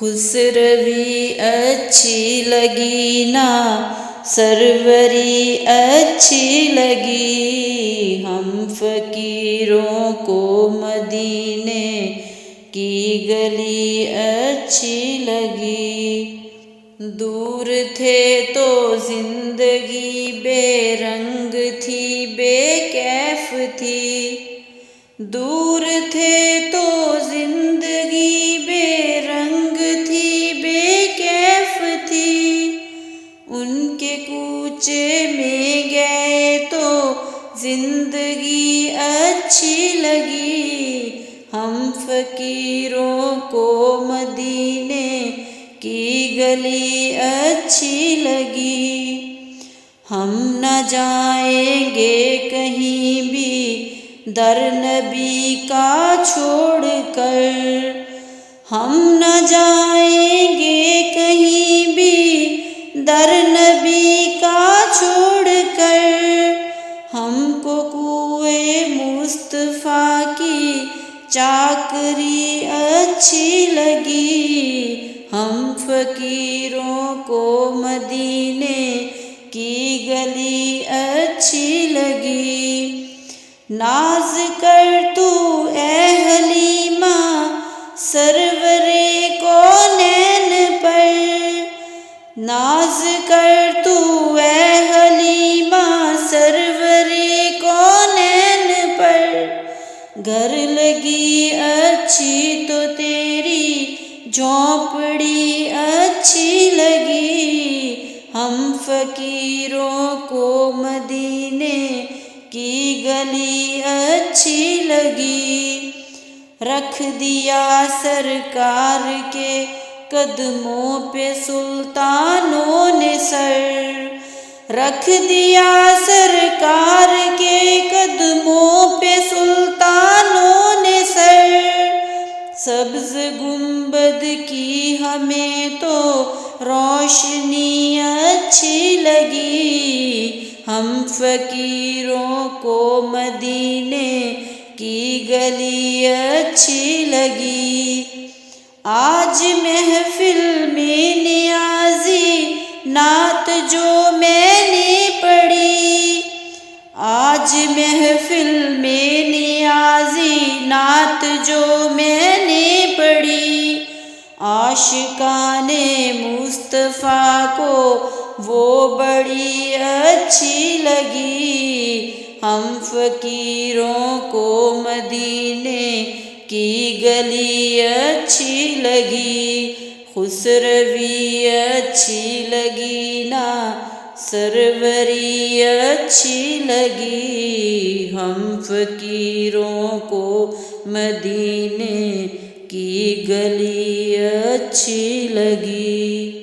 خسروی اچھی لگی نا سروری اچھی لگی، ہم فقیروں کو مدینے کی گلی اچھی لگی۔ دور تھے تو زندگی بے رنگ تھی، بے کیف تھی، دور تھے تو زندگی بے رنگ تھی، بے کیف تھی، ان کے کوچے میں گئے تو زندگی اچھی لگی، ہم فقیروں کو مدینے کی گلی اچھی لگی۔ ہم نہ جائیں گے کہیں بھی در نبی کا چھوڑ کر، ہم نہ جائیں گے کہیں بھی در نبی کا چھوڑ کر، ہم کو کوئے مصطفیٰ کی چاکری اچھی لگی، ہم فقیروں کو مدینے کی گلی اچھی لگی۔ ناز کر تو اے حلیمہ سرور کونین پر، ناز کر تو اے حلیمہ سرور کونین پر، گھر لگی اچھی تو تیری جھونپڑی اچھی لگی، ہم فقیروں کو مدینے کی گلی اچھی لگی۔ رکھ دیا سرکار کے قدموں پہ سلطانوں نے سر، رکھ دیا سرکار کے قدموں پہ سلطانوں نے سر، سبز گنبد کی ہمیں تو روشنی اچھی لگی، ہم فقیروں کو مدینے کی گلی اچھی لگی۔ آج محفل میں نیازی نعت جو میں نے پڑھی، آج محفل میں نیازی نعت جو میں نے پڑھی، عاشقان مصطفیٰ کو وہ بڑی اچھی لگی، ہم فقیروں کو مدینے کی گلی اچھی لگی۔ خسروی اچھی لگی نا سروری اچھی لگی، ہم فقیروں کو مدینے کی گلی اچھی لگی۔